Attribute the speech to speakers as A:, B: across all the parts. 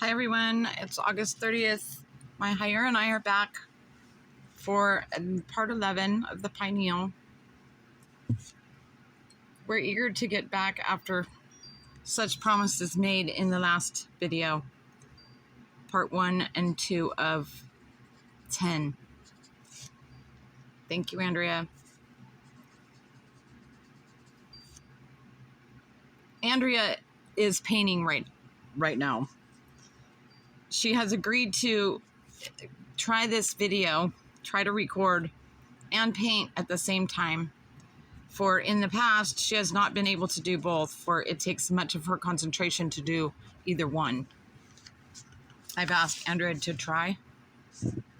A: Hi everyone, it's August 30th. My hire and I are back for part 11 of the Pineal. We're eager to get back after such promises made in the last video, part 1 and 2 of 10. Thank you, Andrea. Andrea is painting right now. She has agreed to try this video, try to record and paint at the same time. For in the past, she has not been able to do both, for it takes much of her concentration to do either one. I've asked Andrea to try.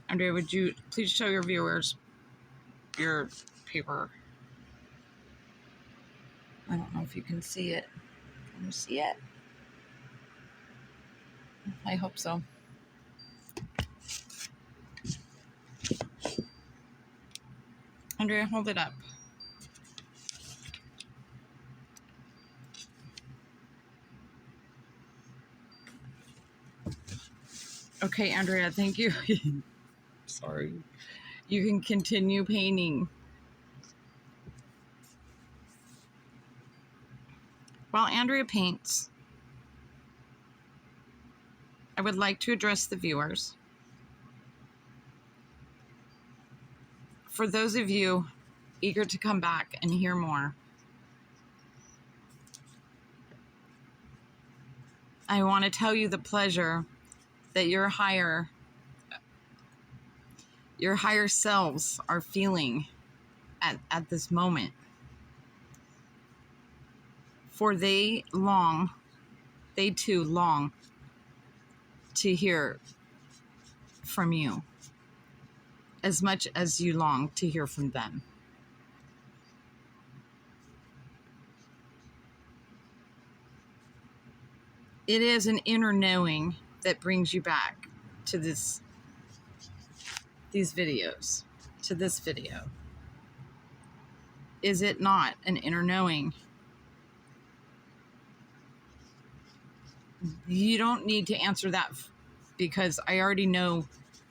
A: Andrea, would you please show your viewers your paper? I don't know if you can see it. Can you see it? I hope so. Andrea, hold it up. Okay, Andrea, thank you. Sorry. You can continue painting. While Andrea paints, I would like to address the viewers. For those of you eager to come back and hear more, I want to tell you the pleasure that your higher selves are feeling at this moment. For they too long to hear from you as much as you long to hear from them. It is an inner knowing that brings you back to these videos, to this video. Is it not an inner knowing? You don't need to answer that because I already know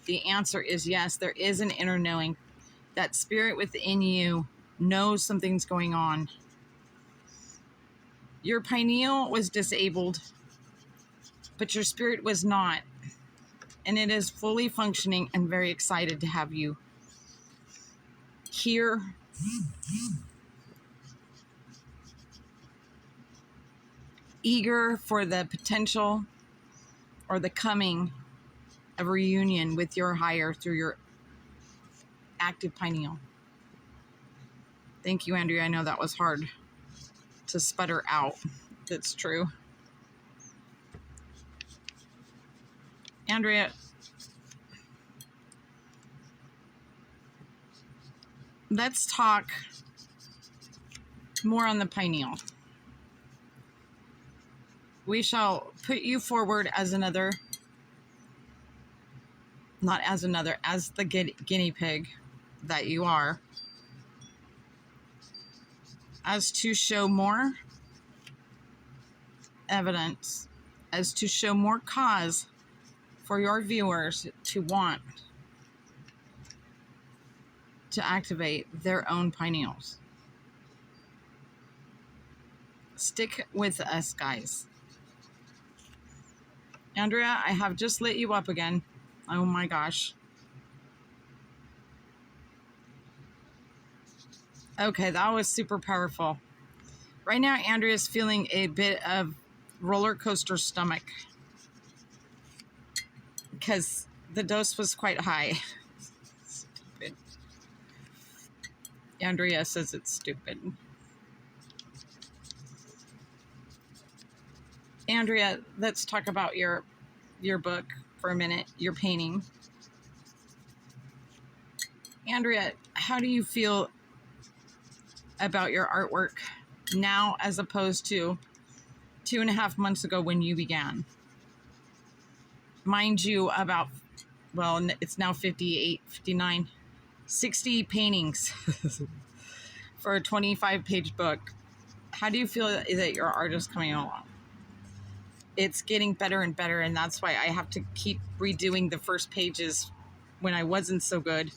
A: the answer is yes. There is an inner knowing. That spirit within you knows something's going on. Your pineal was disabled, but your spirit was not. And it is fully functioning and very excited to have you here. Eager for the potential or the coming of a reunion with your higher through your active pineal. Thank you, Andrea. I know that was hard to sputter out. That's true. Andrea, let's talk more on the pineal. We shall put you forward as as the guinea pig that you are, as to show more evidence, as to show more cause for your viewers to want to activate their own pineals. Stick with us, guys. Andrea, I have just lit you up again. Oh my gosh. Okay, that was super powerful. Right now, Andrea's feeling a bit of roller coaster stomach because the dose was quite high. Stupid. Andrea says it's stupid. Andrea, let's talk about your book for a minute, your painting. Andrea, how do you feel about your artwork now as opposed to 2.5 months ago when you began? Mind you, about, well, it's now 58, 59, 60 paintings for a 25-page book. How do you feel that your art is coming along? it's getting better and better, and that's why I have to keep redoing the first pages when I wasn't so good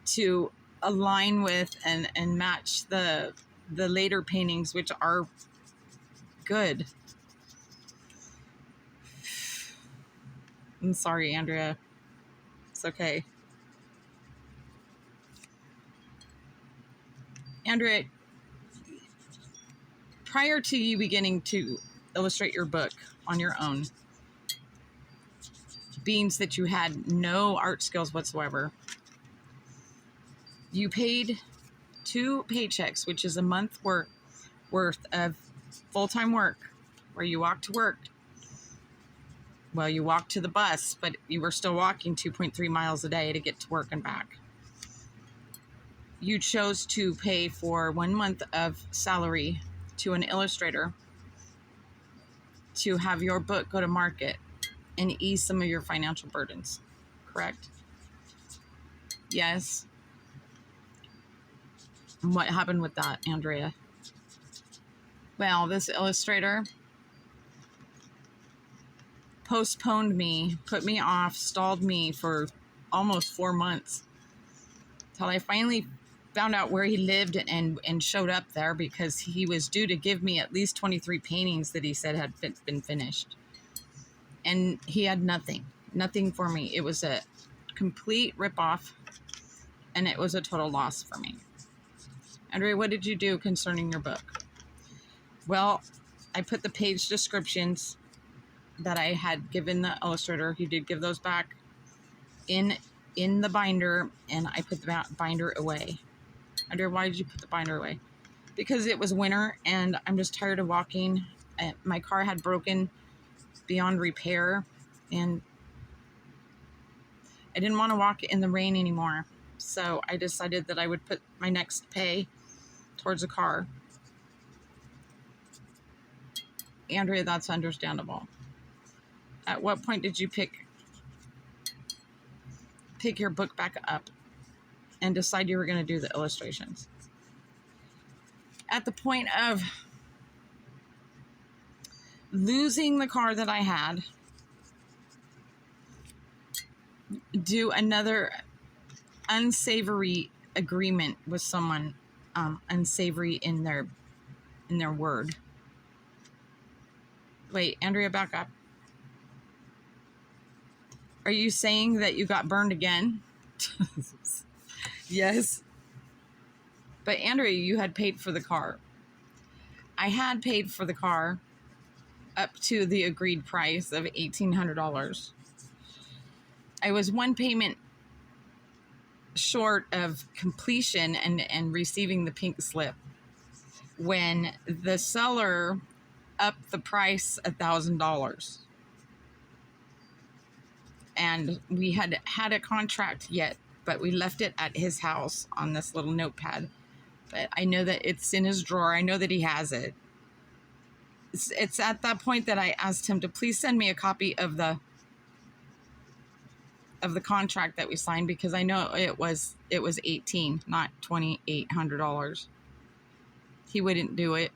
A: to align with and match the later paintings, which are good. I'm sorry, Andrea. It's okay. Andrea, prior to you beginning to illustrate your book on your own, being that you had no art skills whatsoever, you paid 2 paychecks, which is a month worth of full-time work, where you walk to work. Well, you walked to the bus, but you were still walking 2.3 miles a day to get to work and back. You chose to pay for 1 month of salary to an illustrator to have your book go to market and ease some of your financial burdens, correct? Yes. And what happened with that, Andrea? Well, this illustrator postponed me, put me off, stalled me for almost 4 months till I finally found out where he lived and showed up there, because he was due to give me at least 23 paintings that he said had been finished. And he had nothing for me. It was a complete ripoff, and it was a total loss for me. Andrea, what did you do concerning your book? Well, I put the page descriptions that I had given the illustrator. He did give those back in the binder, and I put the binder away. Andrea, why did you put the binder away? Because it was winter, and I'm just tired of walking. My car had broken beyond repair, and I didn't want to walk in the rain anymore. So I decided that I would put my next pay towards a car. Andrea, that's understandable. At what point did you pick your book back up and decide you were going to do the illustrations? At the point of losing the car that I had, do another unsavory agreement with someone, unsavory in their word. Wait, Andrea, back up. Are you saying that you got burned again? Yes. But Andrea, you had paid for the car. I had paid for the car up to the agreed price of $1,800. I was 1 payment short of completion and receiving the pink slip when the seller upped the price $1,000. And we had a contract yet, but we left it at his house on this little notepad. But I know that it's in his drawer. I know that he has it. It's at that point that I asked him to please send me a copy of the contract that we signed, because I know it was $18, not $2,800. He wouldn't do it.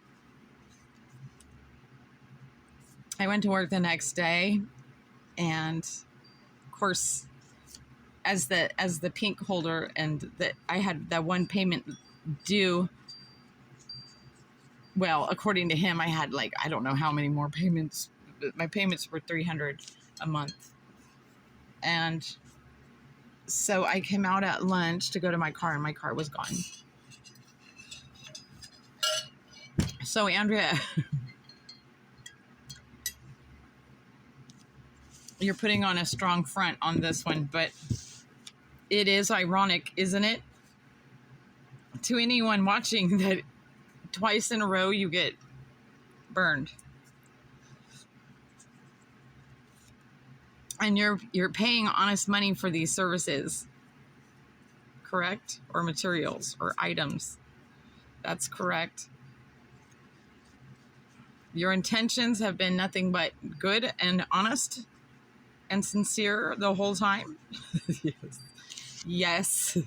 A: I went to work the next day, and of course, as the pink holder, and that I had that 1 payment due. Well, according to him, I had I don't know how many more payments. My payments were $300 a month. And so I came out at lunch to go to my car, and my car was gone. So Andrea, you're putting on a strong front on this one, but it is ironic, isn't it, to anyone watching, that twice in a row you get burned. And you're paying honest money for these services, correct? Or materials or items. That's correct. Your intentions have been nothing but good and honest and sincere the whole time. Yes. Yes.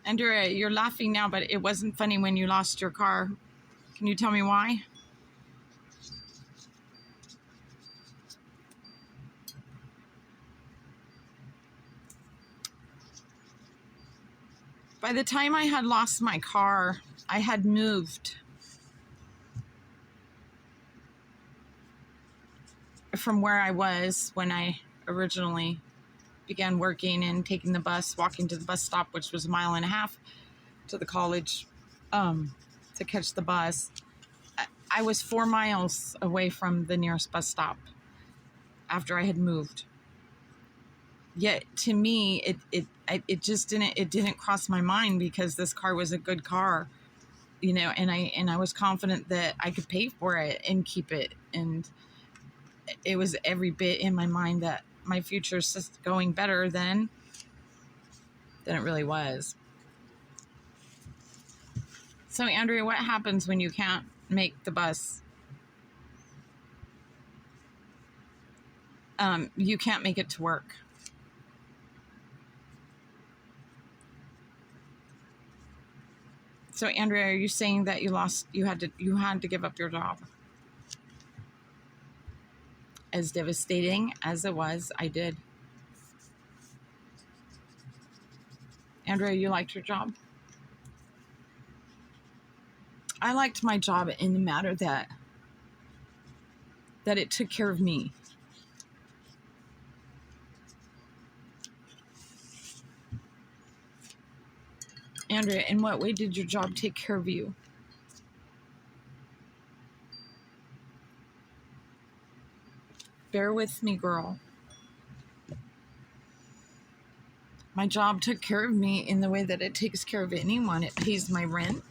A: Andrea, you're laughing now, but it wasn't funny when you lost your car. Can you tell me why? By the time I had lost my car, I had moved from where I was when I originally began working and taking the bus, walking to the bus stop, which was a mile and a half to the college, to catch the bus. I was 4 miles away from the nearest bus stop after I had moved. Yet to me, it just didn't cross my mind, because this car was a good car, you know, and I was confident that I could pay for it and keep it, and it was every bit in my mind that my future's just going better than it really was. So, Andrea, what happens when you can't make the bus? You can't make it to work. So, Andrea, are you saying that you had to give up your job? As devastating as it was, I did. Andrea, you liked your job? I liked my job in the matter that it took care of me. Andrea, in what way did your job take care of you? Bear with me, girl. My job took care of me in the way that it takes care of anyone. It pays my rent.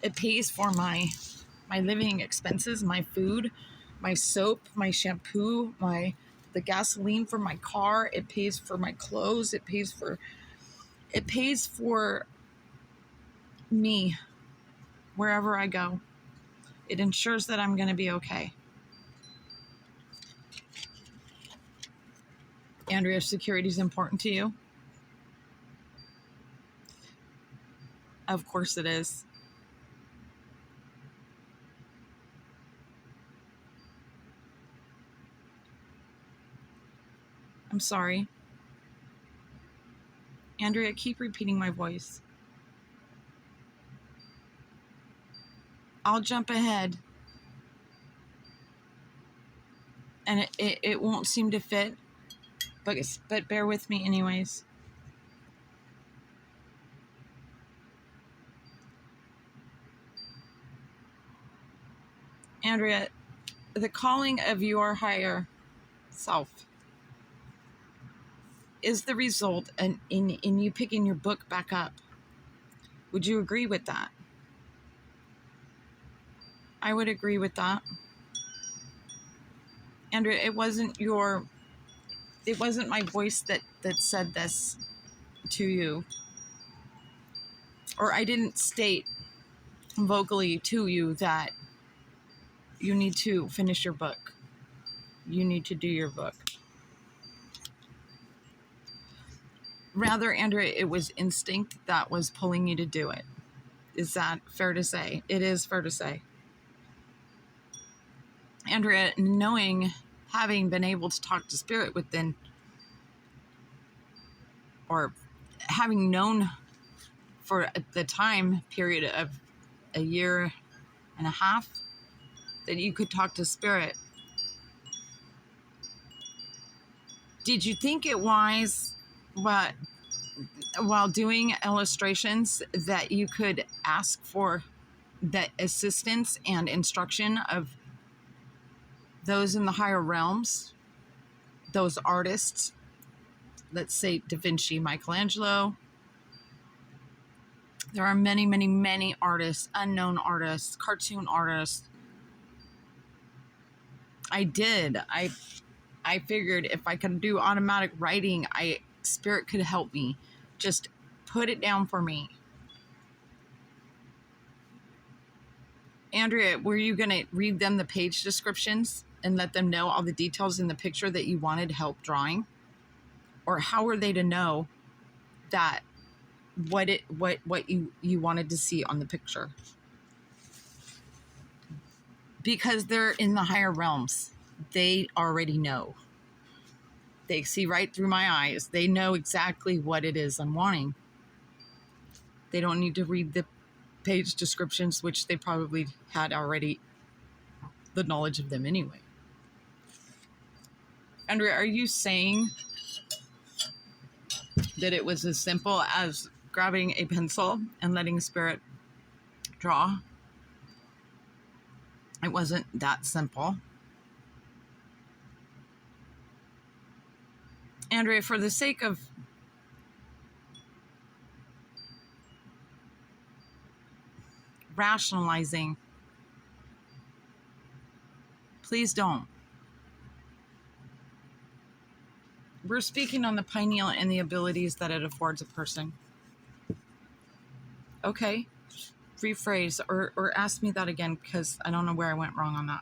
A: It pays for my living expenses, my food, my soap, my shampoo, the gasoline for my car. It pays for my clothes. It pays for me wherever I go. It ensures that I'm going to be okay. Andrea, security is important to you? Of course it is. I'm sorry. Andrea, keep repeating my voice. I'll jump ahead. And it won't seem to fit, but bear with me anyways. Andrea, the calling of your higher self is the result in you picking your book back up. Would you agree with that? I would agree with that. Andrea, it wasn't my voice that said this to you. Or I didn't state vocally to you that you need to finish your book. You need to do your book. Rather, Andrea, it was instinct that was pulling you to do it. Is that fair to say? It is fair to say. Andrea, having been able to talk to spirit within, or having known for the time period of a year and a half that you could talk to spirit, did you think it wise, while doing illustrations, that you could ask for the assistance and instruction of those in the higher realms, those artists, let's say Da Vinci, Michelangelo? There are many, many, many artists, unknown artists, cartoon artists. I figured if I could do automatic writing, spirit could help me. Just put it down for me. Andrea, were you going to read them the page descriptions and let them know all the details in the picture that you wanted help drawing? Or how were they to know that what you wanted to see on the picture? Because they're in the higher realms. They already know. They see right through my eyes. They know exactly what it is I'm wanting. They don't need to read the page descriptions, which they probably had already the knowledge of them anyway. Andrea, are you saying that it was as simple as grabbing a pencil and letting spirit draw? It wasn't that simple. Andrea, for the sake of rationalizing, please don't. We're speaking on the pineal and the abilities that it affords a person. Okay, rephrase or ask me that again, because I don't know where I went wrong on that.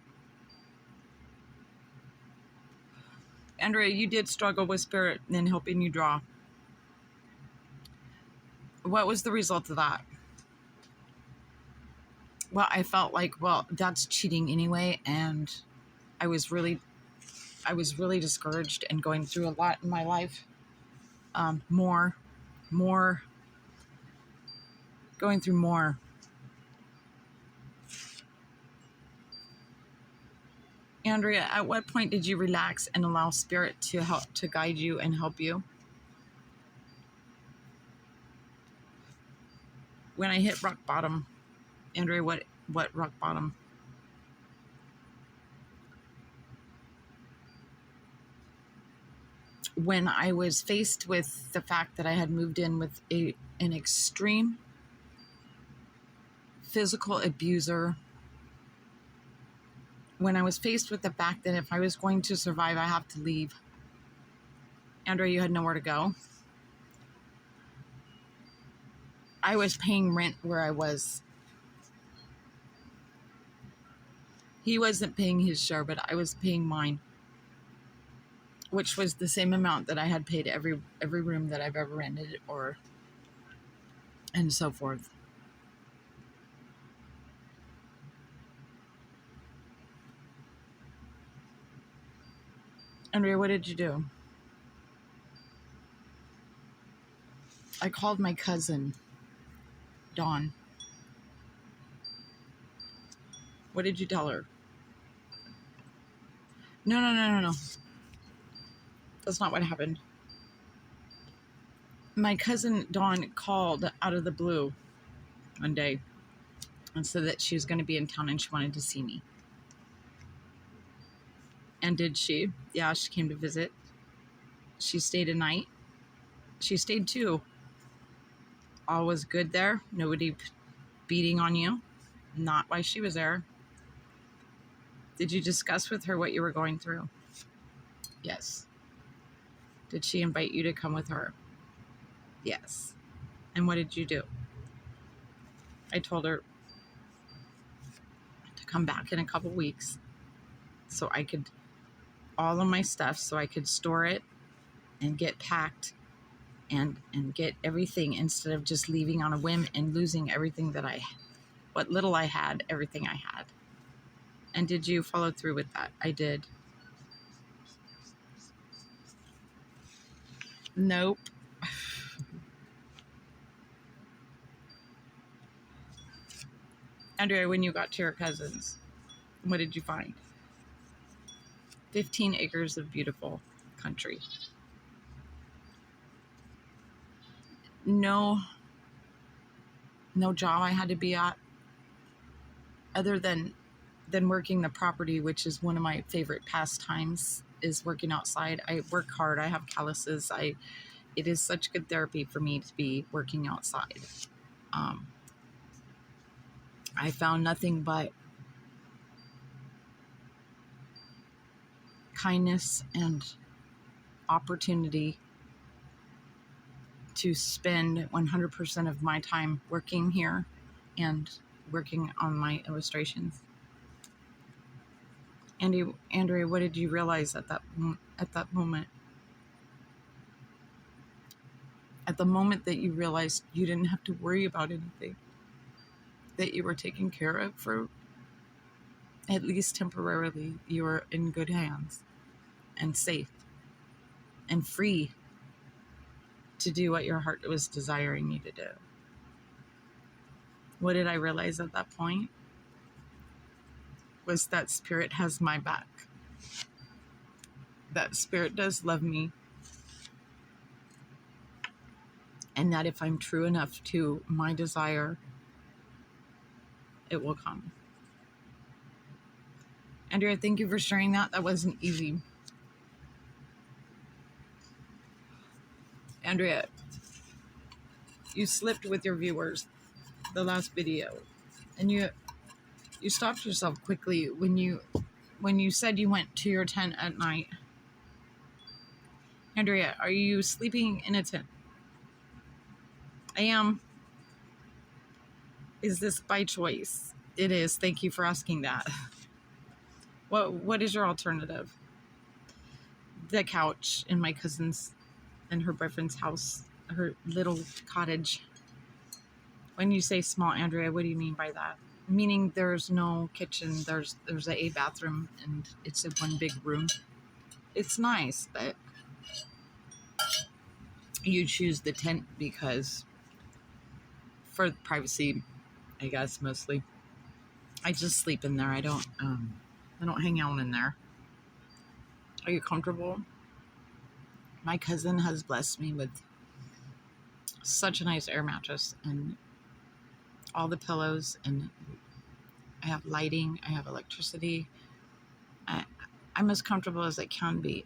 A: Andrea, you did struggle with spirit in helping you draw. What was the result of that? Well, I felt like, well, that's cheating anyway, and I was really discouraged and going through a lot in my life. Going through more. Andrea, at what point did you relax and allow spirit to guide you and help you? When I hit rock bottom. Andrea, what rock bottom? When I was faced with the fact that I had moved in with an extreme physical abuser, when I was faced with the fact that if I was going to survive, I have to leave. Andrea, you had nowhere to go. I was paying rent where I was. He wasn't paying his share, but I was paying mine, which was the same amount that I had paid every room that I've ever rented, and so forth. Andrea, what did you do? I called my cousin, Dawn. What did you tell her? No. That's not what happened. My cousin, Dawn, called out of the blue one day and said that she was going to be in town and she wanted to see me. And did she? Yeah, she came to visit. She stayed a night. She stayed 2. All was good there. Nobody beating on you. Not why she was there. Did you discuss with her what you were going through? Yes. Did she invite you to come with her? Yes. And what did you do? I told her to come back in a couple weeks so I could, all of my stuff, so I could store it and get packed and get everything, instead of just leaving on a whim and losing everything that what little I had, everything I had. And did you follow through with that? I did. Nope. Andrea, when you got to your cousin's, what did you find? 15 acres of beautiful country. No job I had to be at, other than working the property, which is one of my favorite pastimes, is working outside. I work hard. I have calluses. It is such good therapy for me to be working outside. I found nothing but kindness and opportunity to spend 100% of my time working here and working on my illustrations. Andrea, what did you realize at that moment? At the moment that you realized you didn't have to worry about anything, that you were taken care of for, at least temporarily, you were in good hands and safe and free to do what your heart was desiring you to do. What did I realize at that point? Was that spirit has my back. That spirit does love me. And that if I'm true enough to my desire, it will come. Andrea, thank you for sharing that. That wasn't easy. Andrea, you slipped with your viewers the last video, and you stopped yourself quickly when you said you went to your tent at night. Andrea, are you sleeping in a tent? I am. Is this by choice? It is. Thank you for asking that. What is your alternative? The couch in my cousin's and her boyfriend's house, her little cottage. When you say small, Andrea, what do you mean by that? Meaning there's no kitchen, there's a bathroom, and it's a one big room. It's nice, but you choose the tent because for privacy, I guess, mostly. I just sleep in there. I don't hang out in there. Are you comfortable? My cousin has blessed me with such a nice air mattress and all the pillows, and I have lighting, I have electricity. I'm as comfortable as I can be.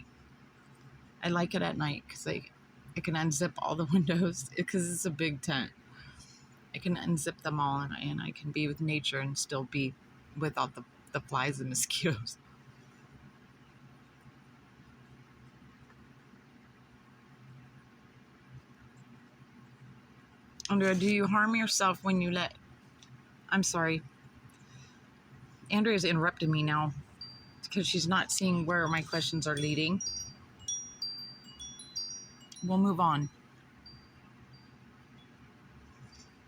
A: I like it at night because I can unzip all the windows because it's a big tent. I can unzip them all, and I can be with nature and still be without the flies and mosquitoes. Andrea, do you harm yourself when you let... I'm sorry. Andrea's interrupted me now because she's not seeing where my questions are leading. We'll move on.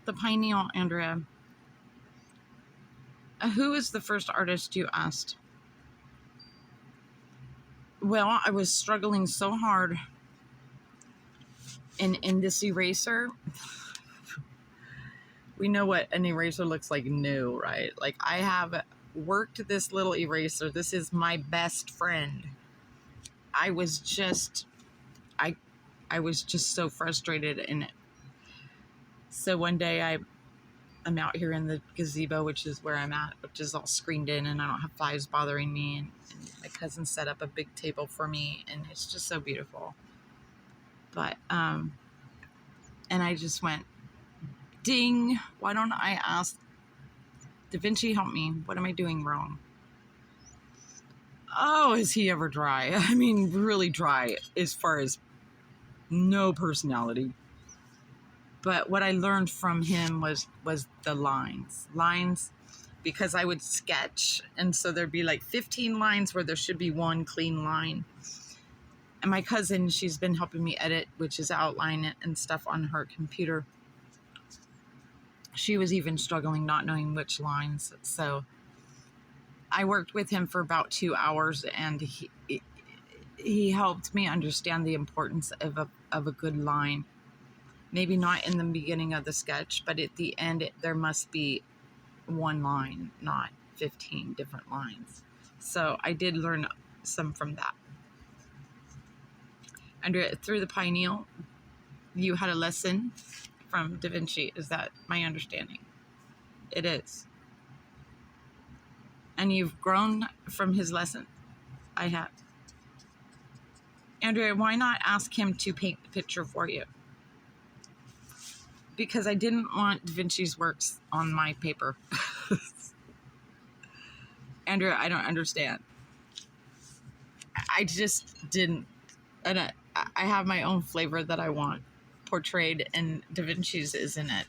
A: The Pineal, Andrea. Who is the first artist you asked? Well, I was struggling so hard in this eraser. We know what an eraser looks like new, right? Like, I have worked this little eraser. This is my best friend. I was just so frustrated in it. So one day I'm out here in the gazebo, which is where I'm at, which is all screened in, and I don't have flies bothering me. And my cousin set up a big table for me, and it's just so beautiful. But, and I just went, ding, why don't I ask Da Vinci, help me? What am I doing wrong? Oh, is he ever dry? I mean, really dry as far as no personality. But what I learned from him was the lines, because I would sketch. And so there'd be like 15 lines where there should be one clean line. And my cousin, she's been helping me edit, which is outline it and stuff on her computer. She was even struggling not knowing which lines. So I worked with him for about 2 hours, and he helped me understand the importance of a good line. Maybe not in the beginning of the sketch, but at the end, there must be one line, not 15 different lines. So I did learn some from that. And through the Pineal, you had a lesson from Da Vinci. Is that my understanding? It is. And you've grown from his lesson. I have. Andrea, why not ask him to paint the picture for you? Because I didn't want Da Vinci's works on my paper. Andrea, I don't understand. I just didn't. And I have my own flavor that I want portrayed, and Da Vinci's isn't it.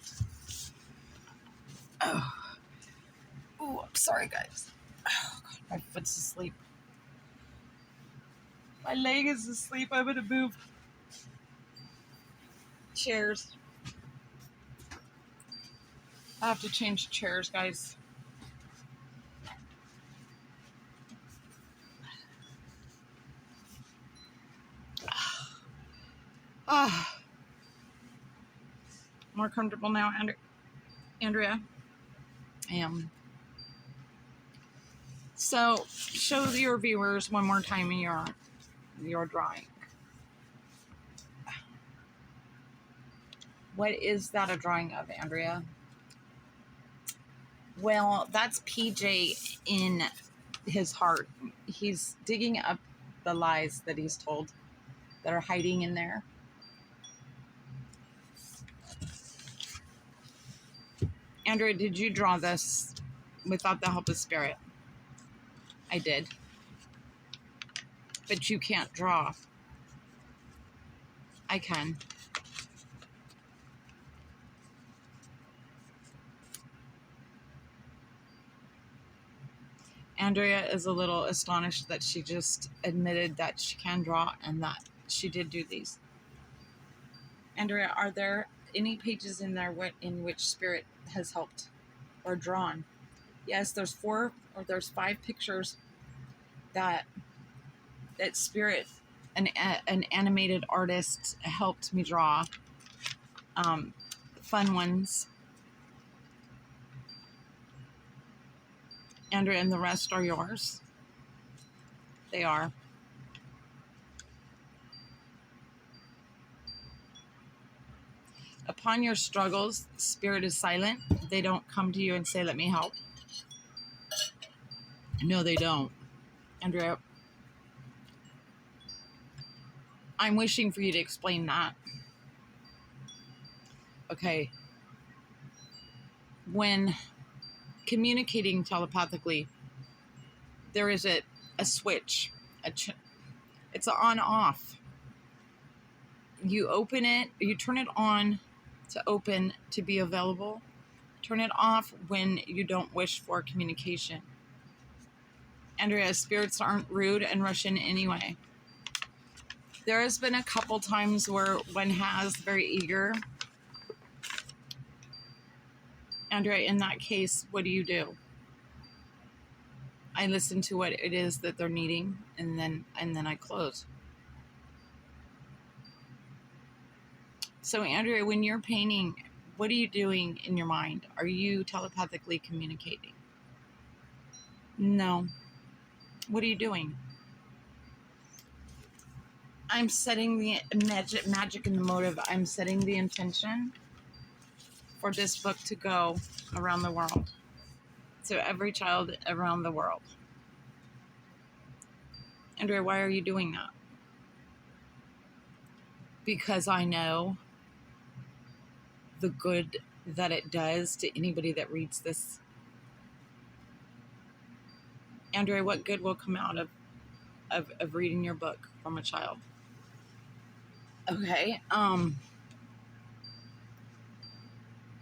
A: Oh, I'm sorry, guys. Oh, God, my foot's asleep. My leg is asleep. I'm going to move chairs. I have to change chairs, guys. More comfortable now, Andrea? So show your viewers one more time your drawing. What is that a drawing of, Andrea? Well, that's PJ in his heart. He's digging up the lies that he's told that are hiding in there. Andrea, did you draw this without the help of spirit? I did. But you can't draw. I can. Andrea is a little astonished that she just admitted that she can draw and that she did do these. Andrea, are there any pages in there in which spirit has helped or drawn? Yes, there's 4 or there's 5 pictures that spirit, an animated artist, helped me draw. Fun ones. Andrea, and the rest are yours. They are. Upon your struggles, spirit is silent. They don't come to you and say, let me help. No, they don't. Andrea, I'm wishing for you to explain that. Okay. When communicating telepathically, there is a switch. It's an on-off. You open it, you turn it on to open, to be available. Turn it off when you don't wish for communication. Andrea, spirits aren't rude and rush in anyway. There has been a couple times where one has very eager. Andrea, in that case, what do? I listen to what it is that they're needing, and then I close. So, Andrea, when you're painting, what are you doing in your mind? Are you telepathically communicating? No. What are you doing? I'm setting the magic in the motive. I'm setting the intention for this book to go around the world, to every child around the world. Andrea, why are you doing that? Because I know the good that it does to anybody that reads this. Andrea, what good will come out of reading your book from a child? Okay.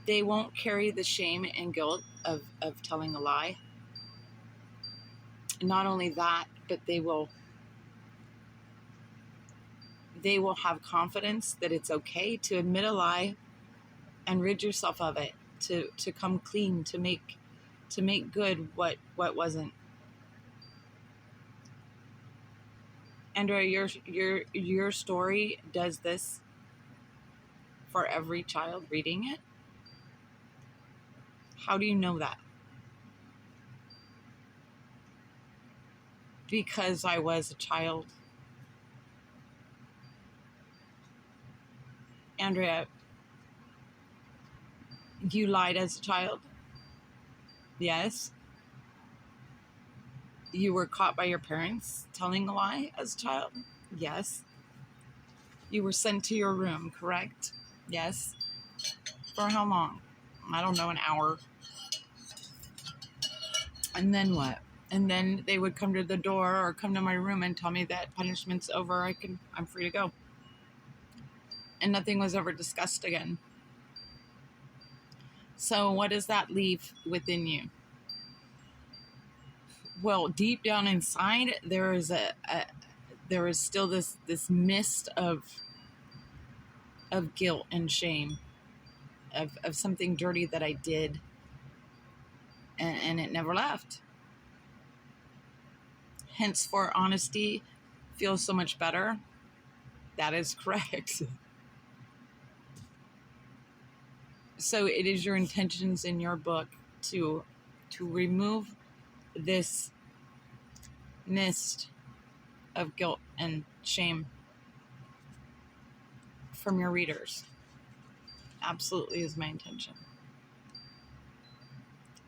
A: They won't carry the shame and guilt of telling a lie. Not only that, but they will have confidence that it's okay to admit a lie and rid yourself of it, to come clean, to make good what wasn't. Andrea, your story does this for every child reading it. How do you know that? Because I was a child. Andrea, you lied as a child? Yes. You were caught by your parents telling a lie as a child? Yes. You were sent to your room, correct? Yes. For how long? I don't know, an hour. And then what? And then they would come to the door or come to my room and tell me that punishment's over. I'm free to go. And nothing was ever discussed again. So what does that leave within you? Well, deep down inside, there is still this mist of guilt and shame of something dirty that I did, and it never left. Henceforth, honesty feels so much better. That is correct. So it is your intentions in your book to to remove this mist of guilt and shame from your readers. Absolutely is my intention.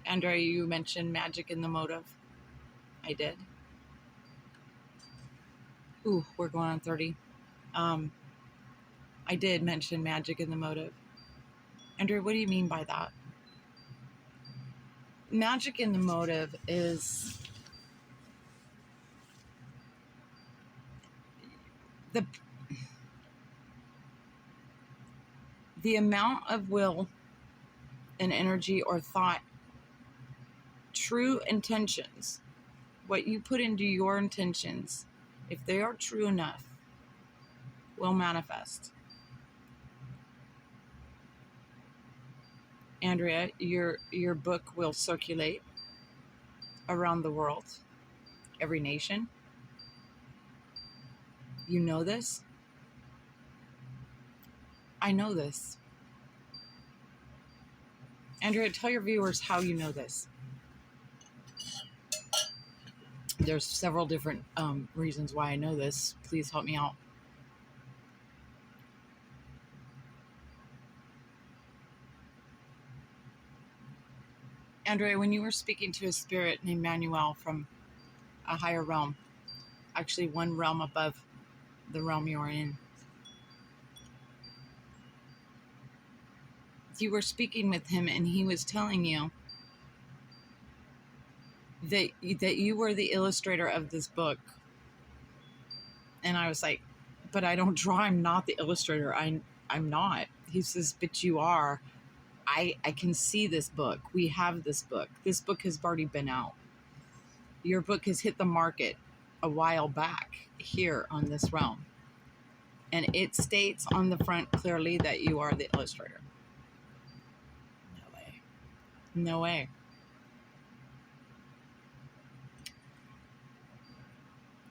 A: Andrea, you mentioned magic in the motive. I did. Ooh, we're going on 30. I did mention magic in the motive. Andrea, what do you mean by that? Magic in the motive is the amount of will and energy or thought, true intentions, what you put into your intentions, if they are true enough, will manifest. Andrea, your book will circulate around the world, every nation. You know this? I know this. Andrea, tell your viewers how you know this. There's several different reasons why I know this. Please help me out. Andrea, when you were speaking to a spirit named Manuel from a higher realm, actually one realm above the realm you are in, you were speaking with him and he was telling you that you were the illustrator of this book. And I was like, but I don't draw. I'm not the illustrator. I'm not. He says, but you are. I can see this book. We have this book. This book has already been out. Your book has hit the market a while back here on this realm. And it states on the front clearly that you are the illustrator. No way. No way.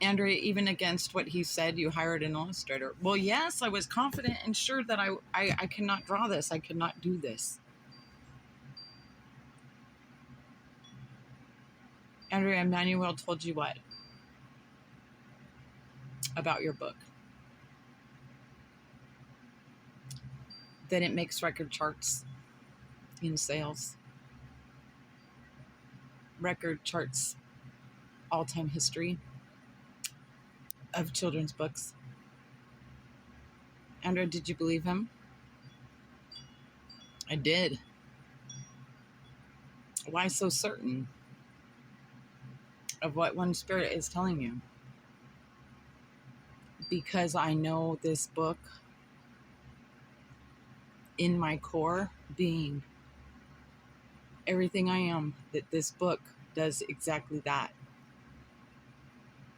A: Andrea, even against what he said, you hired an illustrator. Well, yes, I was confident and sure that I cannot draw this. I cannot do this. Andrea, Emmanuel told you what about your book? That it makes record charts in sales. Record charts, all-time history of children's books. Andrea, did you believe him? I did. Why so certain of what one spirit is telling you? Because I know this book in my core being, everything I am, that this book does exactly that.